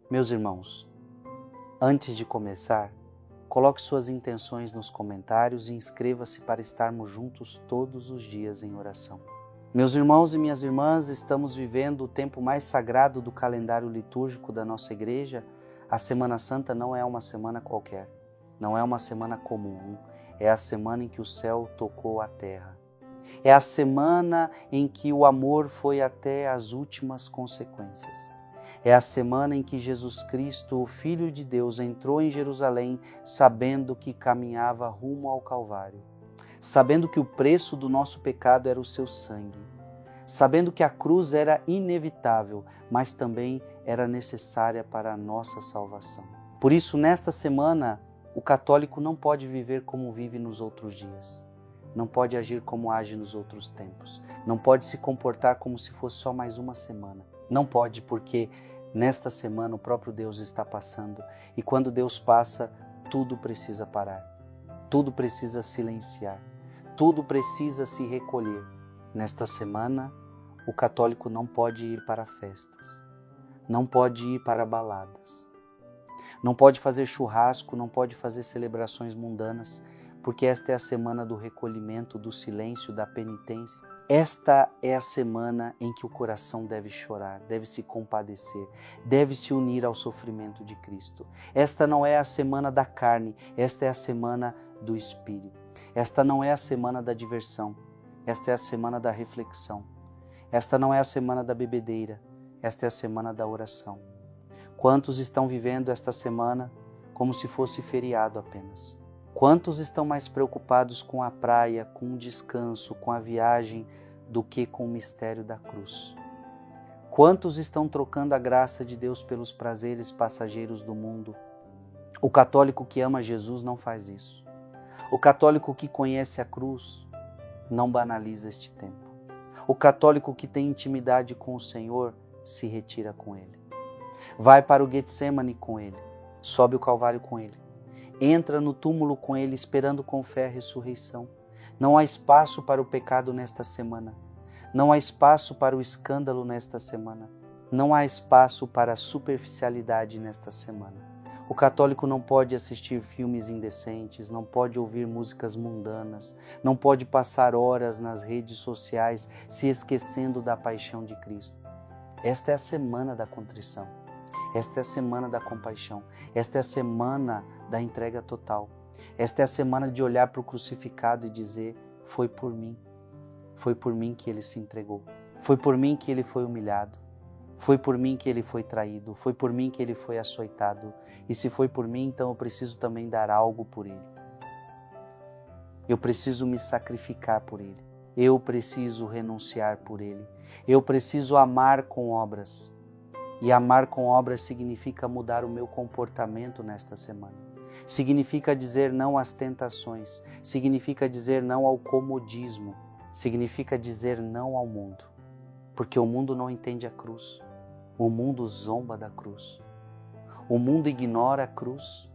Meus irmãos, antes de começar, coloque suas intenções nos comentários e inscreva-se para estarmos juntos todos os dias em oração. Meus irmãos e minhas irmãs, estamos vivendo o tempo mais sagrado do calendário litúrgico da nossa igreja. A Semana Santa não é uma semana qualquer, não é uma semana comum, é a semana em que o céu tocou a terra. É a semana em que o amor foi até as últimas consequências. É a semana em que Jesus Cristo, o Filho de Deus, entrou em Jerusalém sabendo que caminhava rumo ao Calvário, sabendo que o preço do nosso pecado era o seu sangue, sabendo que a cruz era inevitável, mas também era necessária para a nossa salvação. Por isso, nesta semana, o católico não pode viver como vive nos outros dias. Não pode agir como age nos outros tempos. Não pode se comportar como se fosse só mais uma semana. Não pode, porque nesta semana o próprio Deus está passando. E quando Deus passa, tudo precisa parar. Tudo precisa silenciar. Tudo precisa se recolher. Nesta semana, o católico não pode ir para festas. Não pode ir para baladas. Não pode fazer churrasco, não pode fazer celebrações mundanas, porque esta é a semana do recolhimento, do silêncio, da penitência. Esta é a semana em que o coração deve chorar, deve se compadecer, deve se unir ao sofrimento de Cristo. Esta não é a semana da carne, esta é a semana do Espírito. Esta não é a semana da diversão, esta é a semana da reflexão. Esta não é a semana da bebedeira, esta é a semana da oração. Quantos estão vivendo esta semana como se fosse feriado apenas? Quantos estão mais preocupados com a praia, com o descanso, com a viagem, do que com o mistério da cruz? Quantos estão trocando a graça de Deus pelos prazeres passageiros do mundo? O católico que ama Jesus não faz isso. O católico que conhece a cruz não banaliza este tempo. O católico que tem intimidade com o Senhor se retira com Ele. Vai para o Getsemane com Ele, sobe o Calvário com Ele. Entra no túmulo com Ele, esperando com fé a ressurreição. Não há espaço para o pecado nesta semana. Não há espaço para o escândalo nesta semana. Não há espaço para a superficialidade nesta semana. O católico não pode assistir filmes indecentes, não pode ouvir músicas mundanas, não pode passar horas nas redes sociais se esquecendo da paixão de Cristo. Esta é a semana da contrição. Esta é a semana da compaixão. Esta é a semana da entrega total. Esta é a semana de olhar para o crucificado e dizer: foi por mim. Foi por mim que ele se entregou. Foi por mim que ele foi humilhado. Foi por mim que ele foi traído. Foi por mim que ele foi açoitado. E se foi por mim, então eu preciso também dar algo por ele. Eu preciso me sacrificar por ele. Eu preciso renunciar por ele. Eu preciso amar com obras. E amar com obras significa mudar o meu comportamento nesta semana. Significa dizer não às tentações. Significa dizer não ao comodismo. Significa dizer não ao mundo. Porque o mundo não entende a cruz. O mundo zomba da cruz. O mundo ignora a cruz.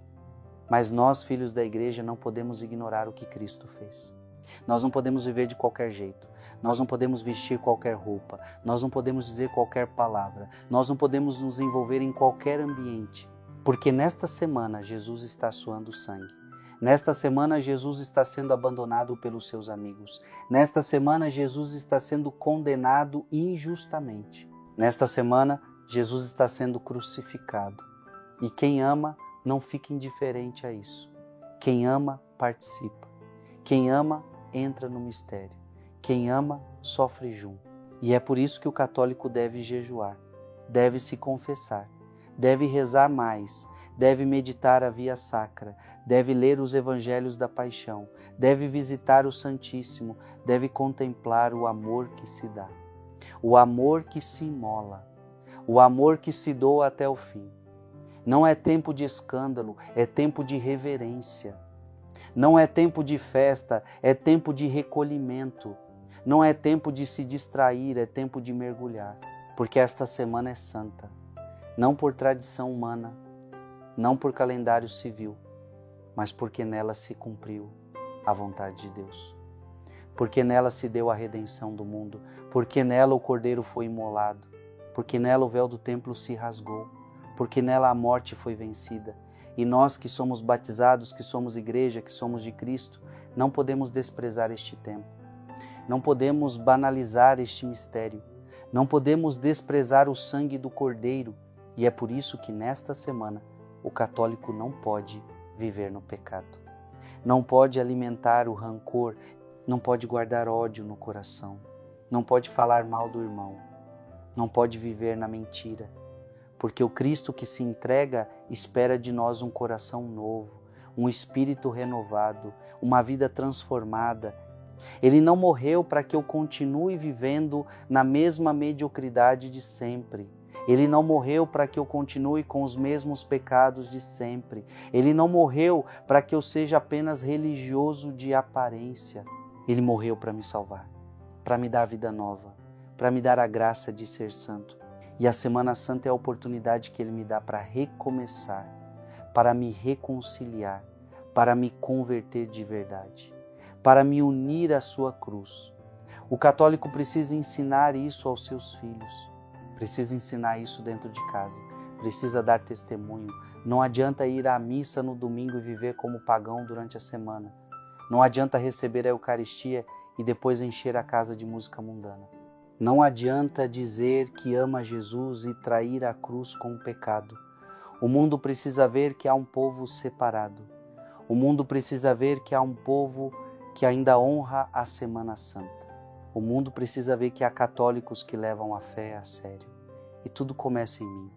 Mas nós, filhos da igreja, não podemos ignorar o que Cristo fez. Nós não podemos viver de qualquer jeito. Nós não podemos vestir qualquer roupa. Nós não podemos dizer qualquer palavra. Nós não podemos nos envolver em qualquer ambiente. Porque nesta semana Jesus está suando sangue. Nesta semana Jesus está sendo abandonado pelos seus amigos. Nesta semana Jesus está sendo condenado injustamente. Nesta semana Jesus está sendo crucificado. E quem ama não fica indiferente a isso. Quem ama participa. Quem ama entra no mistério. Quem ama sofre junto. E é por isso que o católico deve jejuar, deve se confessar, deve rezar mais, deve meditar a via sacra, deve ler os evangelhos da paixão, deve visitar o Santíssimo, deve contemplar o amor que se dá, o amor que se imola, o amor que se doa até o fim. Não é tempo de escândalo, é tempo de reverência. Não é tempo de festa, é tempo de recolhimento. Não é tempo de se distrair, é tempo de mergulhar. Porque esta semana é santa. Não por tradição humana, não por calendário civil, mas porque nela se cumpriu a vontade de Deus. Porque nela se deu a redenção do mundo. Porque nela o Cordeiro foi imolado. Porque nela o véu do templo se rasgou. porque nela a morte foi vencida. E nós que somos batizados, que somos igreja, que somos de Cristo, não podemos desprezar este tempo. Não podemos banalizar este mistério. Não podemos desprezar o sangue do Cordeiro. E é por isso que nesta semana o católico não pode viver no pecado. Não pode alimentar o rancor, não pode guardar ódio no coração. Não pode falar mal do irmão. Não pode viver na mentira. Porque o Cristo que se entrega espera de nós um coração novo, um espírito renovado, uma vida transformada. Ele não morreu para que eu continue vivendo na mesma mediocridade de sempre. Ele não morreu para que eu continue com os mesmos pecados de sempre. Ele não morreu para que eu seja apenas religioso de aparência. Ele morreu para me salvar, para me dar a vida nova, para me dar a graça de ser santo. E a Semana Santa é a oportunidade que Ele me dá para recomeçar, para me reconciliar, para me converter de verdade, para me unir à sua cruz. O católico precisa ensinar isso aos seus filhos, precisa ensinar isso dentro de casa, precisa dar testemunho. Não adianta ir à missa no domingo e viver como pagão durante a semana. Não adianta receber a Eucaristia e depois encher a casa de música mundana. Não adianta dizer que ama Jesus e trair a cruz com o pecado. O mundo precisa ver que há um povo separado. O mundo precisa ver que há um povo que ainda honra a Semana Santa. O mundo precisa ver que há católicos que levam a fé a sério. E tudo começa em mim.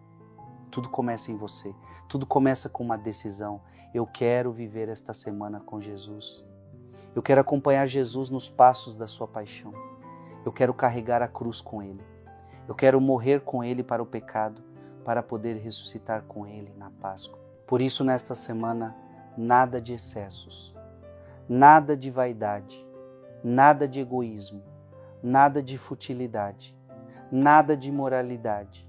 Tudo começa em você. Tudo começa com uma decisão. Eu quero viver esta semana com Jesus. Eu quero acompanhar Jesus nos passos da sua paixão. Eu quero carregar a cruz com Ele. Eu quero morrer com Ele para o pecado, para poder ressuscitar com Ele na Páscoa. Por isso, nesta semana, nada de excessos, nada de vaidade, nada de egoísmo, nada de futilidade, nada de imoralidade,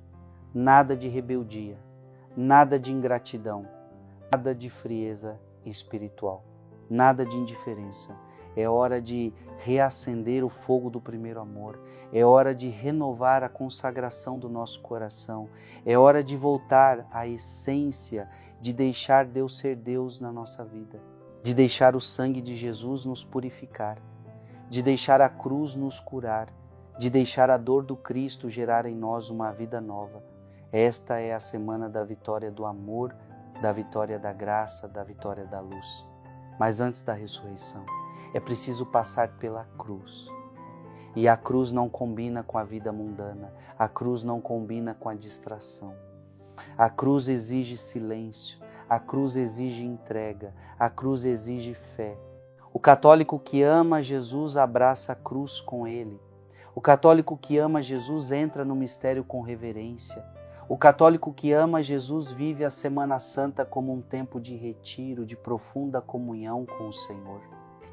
nada de rebeldia, nada de ingratidão, nada de frieza espiritual, nada de indiferença. É hora de reacender o fogo do primeiro amor. É hora de renovar a consagração do nosso coração. É hora de voltar à essência, de deixar Deus ser Deus na nossa vida. De deixar o sangue de Jesus nos purificar. De deixar a cruz nos curar. De deixar a dor do Cristo gerar em nós uma vida nova. Esta é a semana da vitória do amor, da vitória da graça, da vitória da luz. Mas antes da ressurreição, é preciso passar pela cruz. E a cruz não combina com a vida mundana. A cruz não combina com a distração. A cruz exige silêncio. A cruz exige entrega. A cruz exige fé. O católico que ama Jesus abraça a cruz com Ele. O católico que ama Jesus entra no mistério com reverência. O católico que ama Jesus vive a Semana Santa como um tempo de retiro, de profunda comunhão com o Senhor.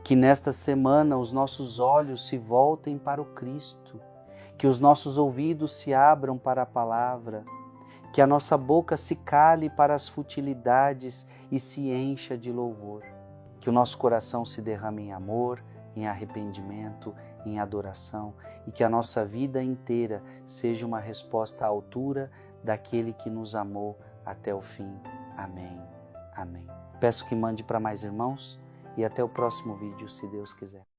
Que nesta semana os nossos olhos se voltem para o Cristo, que os nossos ouvidos se abram para a palavra, que a nossa boca se cale para as futilidades e se encha de louvor, que o nosso coração se derrame em amor, em arrependimento, em adoração e que a nossa vida inteira seja uma resposta à altura daquele que nos amou até o fim. Amém. Amém. Peço que mande para mais irmãos. E até o próximo vídeo, se Deus quiser.